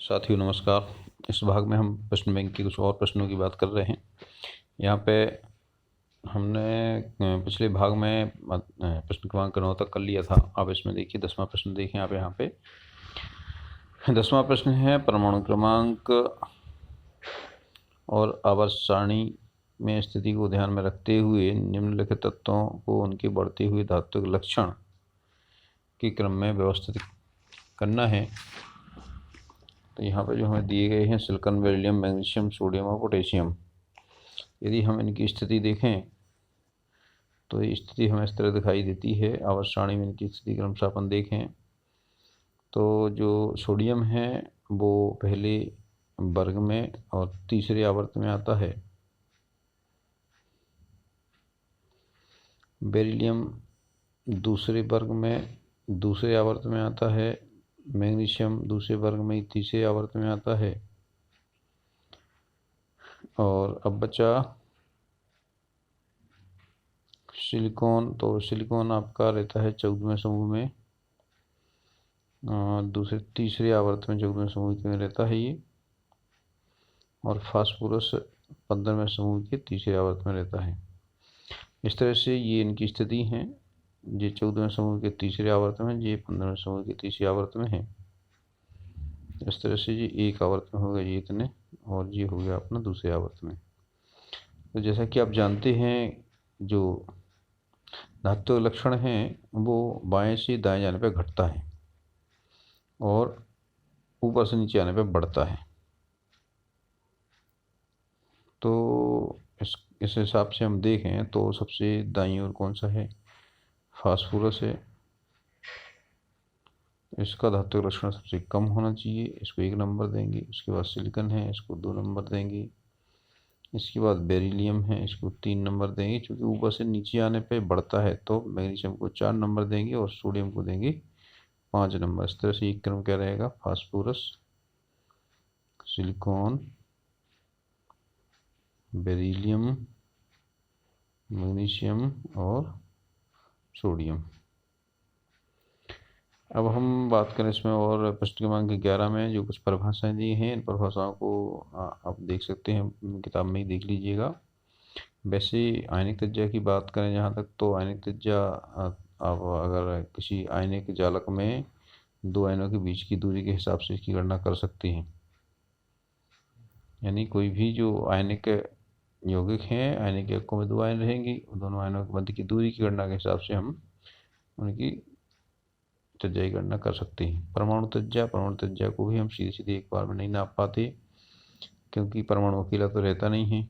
साथियों नमस्कार। इस भाग में हम प्रश्न बैंक के कुछ और प्रश्नों की बात कर रहे हैं। यहाँ पे हमने पिछले भाग में प्रश्न क्रमांक 9 तक कर लिया था। आप इसमें देखिए 10वां प्रश्न देखें आप यहाँ पे। 10वां प्रश्न है परमाणु क्रमांक और आवर्त सारणी में स्थिति को ध्यान में रखते हुए निम्नलिखित तत्वों को उनके बढ़ते हुए धात्विक लक्षण के क्रम में व्यवस्थित करना है। तो यहाँ पे जो हमें दिए गए हैं सिलिकॉन, बेरिलियम, मैग्नीशियम, सोडियम और पोटेशियम। यदि हम इनकी स्थिति देखें तो ये स्थिति हमें इस तरह दिखाई देती है। आवर्त सारणी में इनकी स्थिति क्रमशः अपन देखें तो जो सोडियम है वो पहले वर्ग में और तीसरे आवर्त में आता है। बेरिलियम दूसरे वर्ग में दूसरे आवर्त में आता है। मैग्नीशियम दूसरे वर्ग में तीसरे आवर्त में आता है। और अब बचा सिलिकॉन। तो सिलिकॉन आपका रहता है 14वें समूह में, तीसरे आवर्त में 14वें समूह में रहता है ये। और फास्फोरस 15वें समूह के तीसरे आवर्त में रहता है। इस तरह से ये इनकी स्थिति है। ये 14वें समूह के तीसरे आवर्त में, ये 15वें समूह के तीसरे आवर्त में है। इस तरह से ये एक आवर्त में हो गया ये इतने, और ये हो गया अपना दूसरे आवर्त में। तो जैसा कि आप जानते हैं जो धात्विक लक्षण है वो बाएं से दाएं जाने पर घटता है और ऊपर से नीचे आने पर बढ़ता है। तो इस हिसाब से हम देखें तो सबसे दाईं ओर कौन सा है? फास्फोरस है। इसका धात्विक लक्षण सबसे कम होना चाहिए, इसको 1 नंबर देंगे। उसके बाद सिलिकॉन है, इसको 2 नंबर देंगे। इसके बाद बेरिलियम है, इसको 3 नंबर देंगे क्योंकि ऊपर से नीचे आने पे बढ़ता है। तो मैग्नीशियम को 4 नंबर देंगे और सोडियम को देंगे 5 नंबर। इस तरह से एक क्रम क्या रहेगा? फास्फोरस, सिलिकॉन, बेरिलियम, मैग्नीशियम और सोडियम। अब हम बात करें इसमें और प्रश्न क्रमांक 11 में जो कुछ परिभाषाएं दी हैं, इन परिभाषाओं को आप देख सकते हैं, किताब में ही देख लीजिएगा। वैसे आयनिक त्रिज्या की बात करें जहाँ तक, तो आयनिक त्रिज्या आप अगर किसी आयनिक जालक में 2 आयनों के बीच की दूरी के हिसाब से इसकी गणना कर सकते हैं। यानी कोई भी जो आयनिक यौगिक हैं, आयनिक यौगिकों में 2 आयन रहेंगी, दोनों आयनों के मध्य की दूरी की गणना के हिसाब से हम उनकी त्रिज्या की गणना कर सकते हैं। परमाणु त्रिज्या को भी हम सीधे सीधे एक बार में नहीं नाप पाते क्योंकि परमाणु अकेला तो रहता नहीं है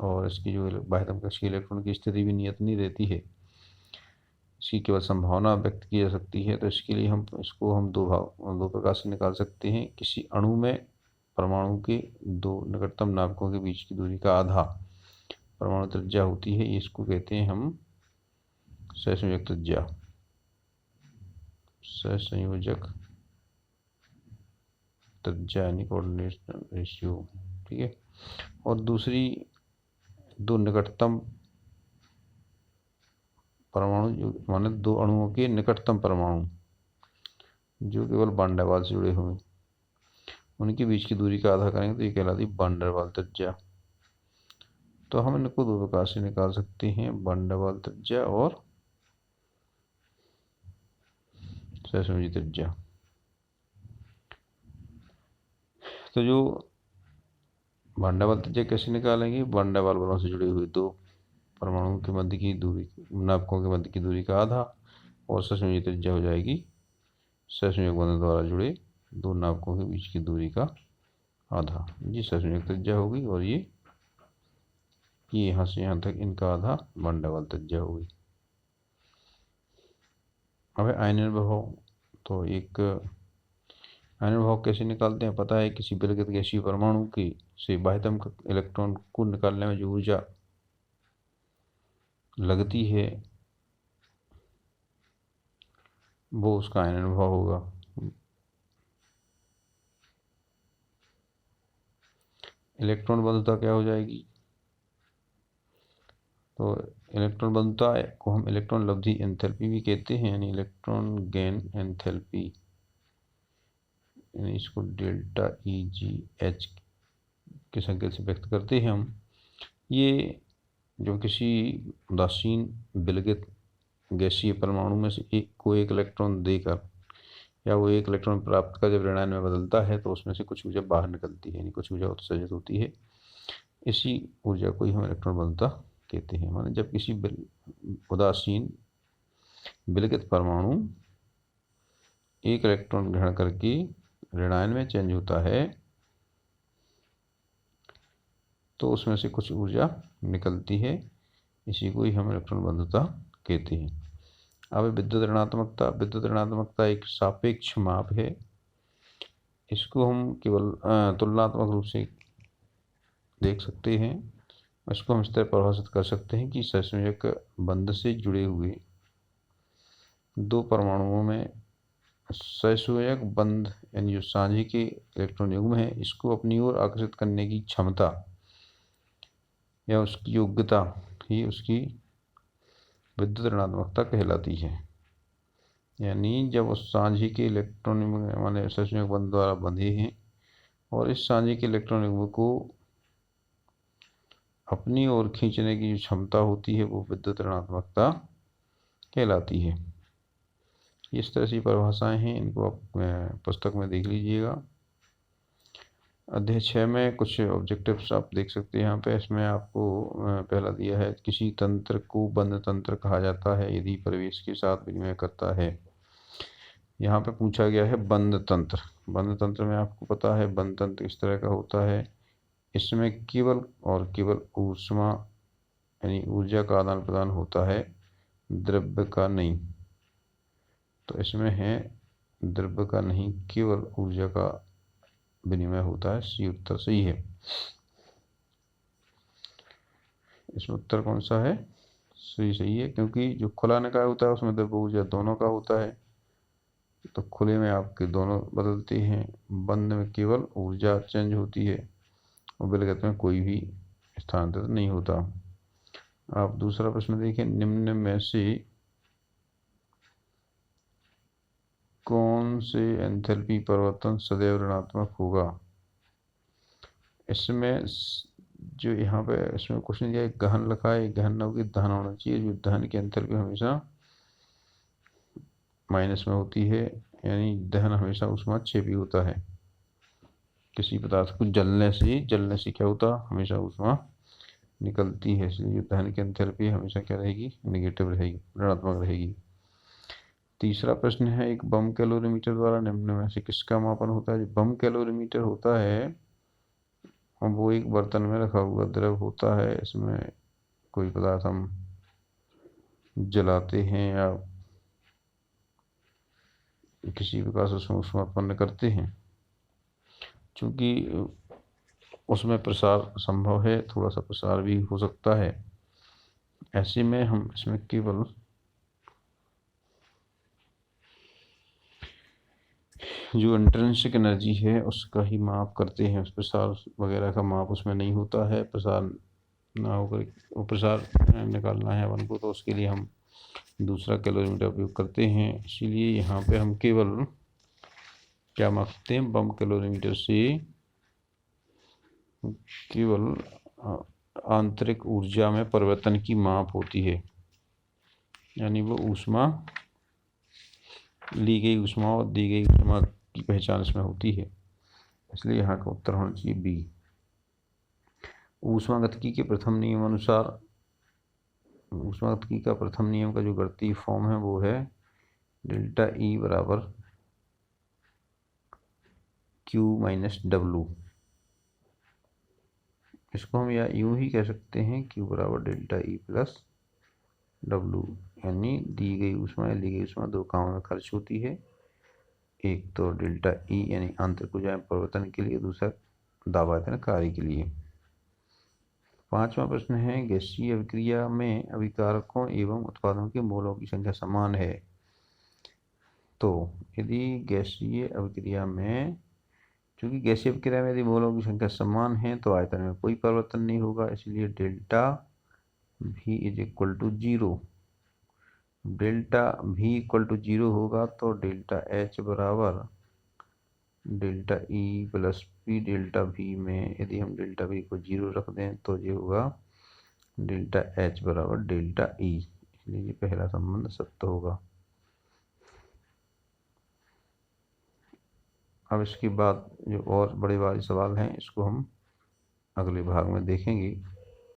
और इसकी जो बाह्यतम कक्ष के इलेक्ट्रॉन की स्थिति भी नियत नहीं रहती है। इसकी केवल संभावना व्यक्त की जा सकती है। तो इसके लिए हम दो प्रकार से निकाल सकते हैं। किसी अणु में परमाणु के 2 निकटतम नाभिकों के बीच की दूरी का आधा परमाणु त्रिज्या होती है। इसको कहते हैं हम सहसंयोजक त्रिज्या, सहसंयोजक त्रिज्या यानी कोऑर्डिनेशन रेशियो। ठीक है। और दूसरी 2 निकटतम परमाणु जो माने 2 अणुओं के निकटतम परमाणु जो केवल वान डेर वाल से जुड़े हुए, उनके बीच की दूरी का आधा करेंगे तो ये कहलाती है वान डेर वाल त्रिज्या। तो हम इनको 2 प्रकार से निकाल सकते हैं, वान डेर वाल त्रिज्या और सहसंयोजी त्रिज्या। तो जो वान डेर वाल त्रिज्या कैसे निकालेंगे? वान डेर वाल बलों से जुड़े हुए 2 परमाणुओं के मध्य की दूरी, नाभिकों के मध्य की दूरी का आधा, और सहसंयोजी त्रिज्या हो जाएगी सहसंयोजक बंधन द्वारा जुड़े 2 नाभिकों के बीच की दूरी का आधा। ये सहसंयोजक त्रिज्या होगी और ये यहाँ से यहाँ तक इनका आधा वान डेर वाल त्रिज्या होगी। अब आयनन प्रभाव। तो एक आयनन प्रभाव कैसे निकालते हैं पता है? किसी विलगित गैसीय परमाणु की से बाह्यतम इलेक्ट्रॉन को निकालने में जो ऊर्जा लगती है वो उसका आयनन प्रभाव होगा। इलेक्ट्रॉन बंधुता क्या हो जाएगी? तो इलेक्ट्रॉन बंधुता को हम इलेक्ट्रॉन लब्धि एंथैल्पी भी कहते हैं, यानी इलेक्ट्रॉन गेन एंथैल्पी। यानी इसको डेल्टा ई जी एच के संकेत से व्यक्त करते हैं हम। ये जो किसी उदासीन विलगित गैसीय परमाणु में से एक को एक इलेक्ट्रॉन देकर या वो एक इलेक्ट्रॉन प्राप्त कर जब ऋणायन में बदलता है तो उसमें से कुछ ऊर्जा बाहर निकलती है, यानी कुछ ऊर्जा उत्सर्जित होती है। इसी ऊर्जा को ही हम इलेक्ट्रॉन बंधुता कहते हैं। माने जब किसी उदासीन विलगित परमाणु एक इलेक्ट्रॉन ग्रहण करके ऋणायन में चेंज होता है तो उसमें से कुछ ऊर्जा निकलती है, इसी को ही हम इलेक्ट्रॉन बंधुता कहते हैं। अब विद्युत ऋणात्मकता। विद्युत ऋणात्मकता एक सापेक्ष माप है। इसको हम केवल तुलनात्मक रूप से देख सकते हैं। इसको हम इस तरह परिभाषित कर सकते हैं कि सहसंयोजक बंध से जुड़े हुए दो परमाणुओं में सहसंयोजक बंध यानी जो साझी के इलेक्ट्रॉन युग्म है, इसको अपनी ओर आकर्षित करने की क्षमता या उसकी योग्यता ही उसकी विद्युत ऋणात्मकता कहलाती है। यानी जब उस साझी के इलेक्ट्रॉन माने सहसंयोजक बंध द्वारा बंधे हैं और इस साझी के इलेक्ट्रॉन युग्म को अपनी ओर खींचने की जो क्षमता होती है वो विद्युत ऋणात्मकता कहलाती है। इस तरह से परिभाषाएं हैं, इनको आप पुस्तक में देख लीजिएगा। अध्याय 6 में कुछ ऑब्जेक्टिव्स आप देख सकते हैं यहाँ पे। इसमें आपको पहला दिया है, किसी तंत्र को बंद तंत्र कहा जाता है यदि परिवेश के साथ विनिमय करता है। यहाँ पे पूछा गया है बंद तंत्र। बंद तंत्र में आपको पता है बंद तंत्र इस तरह का होता है, इसमें केवल और केवल ऊष्मा यानी ऊर्जा का आदान प्रदान होता है, द्रव्य का नहीं। तो इसमें है द्रव्य का नहीं, केवल ऊर्जा का विनिमय होता है। सी उत्तर सही है। इसमें उत्तर कौन सा है? सही है, क्योंकि जो खुला निकाय होता है उसमें द्रव्य ऊर्जा दोनों का होता है, तो खुले में आपके दोनों बदलते हैं, बंद में केवल ऊर्जा चेंज होती है और विलगित में कोई भी स्थानांतरित नहीं होता। आप दूसरा प्रश्न देखें, निम्न में से कौन से एंथैल्पी परिवर्तन सदैव ऋणात्मक होगा? इसमें जो यहाँ पे इसमें क्वेश्चन दिया है गहन लिखा है, गहन न होगी दहन होना चाहिए। जो दहन की एंथैल्पी हमेशा माइनस में होती है, यानी दहन हमेशा ऊष्माक्षेपी होता है। किसी पदार्थ को जलने से क्या होता, हमेशा ऊष्मा निकलती है, इसलिए जो दहन की एंथैल्पी हमेशा क्या रहेगी, नेगेटिव रहेगी, ऋणात्मक रहेगी। तीसरा प्रश्न है, एक बम कैलोरीमीटर द्वारा निम्न में से किसका मापन होता है? जो बम कैलोरीमीटर होता है वो एक बर्तन में रखा हुआ द्रव होता है। इसमें कोई पदार्थ हम जलाते हैं या किसी प्रकार से उसमें ऊष्मा उत्पन्न करते हैं, चूँकि उसमें प्रसार संभव है, थोड़ा सा प्रसार भी हो सकता है, ऐसे में हम इसमें केवल जो इंट्रिंसिक एनर्जी है उसका ही माप करते हैं। उस प्रसार वगैरह का माप उसमें नहीं होता है। प्रसार ना होकर वो प्रसार निकालना है अपन को, तो उसके लिए हम दूसरा कैलोरीमीटर उपयोग करते हैं। इसीलिए यहाँ पे हम केवल क्या मापते हैं, बम कैलोरीमीटर से केवल आंतरिक ऊर्जा में परिवर्तन की माप होती है, यानी वो ऊष्मा ली गई ऊष्मा और दी गई ऊष्मा की पहचान इसमें होती है, इसलिए यहाँ का उत्तर होना चाहिए बी। ऊष्मागतिकी के प्रथम नियम अनुसार, ऊष्मागतिकी का प्रथम नियम का जो गणितीय फॉर्म है वो है डेल्टा ई बराबर क्यू माइनस डब्लू। इसको हम या यूं ही कह सकते हैं, क्यू बराबर डेल्टा ई प्लस डब्लू, यानी दी गई ऊष्मा या ली गई ऊष्मा दो कामों में खर्च होती है। एक तो डेल्टा ई यानी आंतरिक ऊर्जा में परिवर्तन के लिए, दूसरा दाबायतन कार्य के लिए। पांचवा प्रश्न है, गैसीय अभिक्रिया में अभिकारकों एवं उत्पादों के मोलों की संख्या समान है। तो यदि गैसीय अभिक्रिया में, चूंकि गैसीय अभिक्रिया में यदि मोलों की संख्या समान है तो आयतन में कोई परिवर्तन नहीं होगा, इसलिए delta V is equal to zero. Delta V equal to zero होगा तो डेल्टा H बराबर delta E plus P delta V में यदि हम डेल्टा वी को 0 रख दें तो ये होगा डेल्टा एच बराबर डेल्टा ई, इसलिए ये पहला संबंध सत्य होगा। अब इसके बाद जो और बड़े वाले सवाल हैं इसको हम अगले भाग में देखेंगे।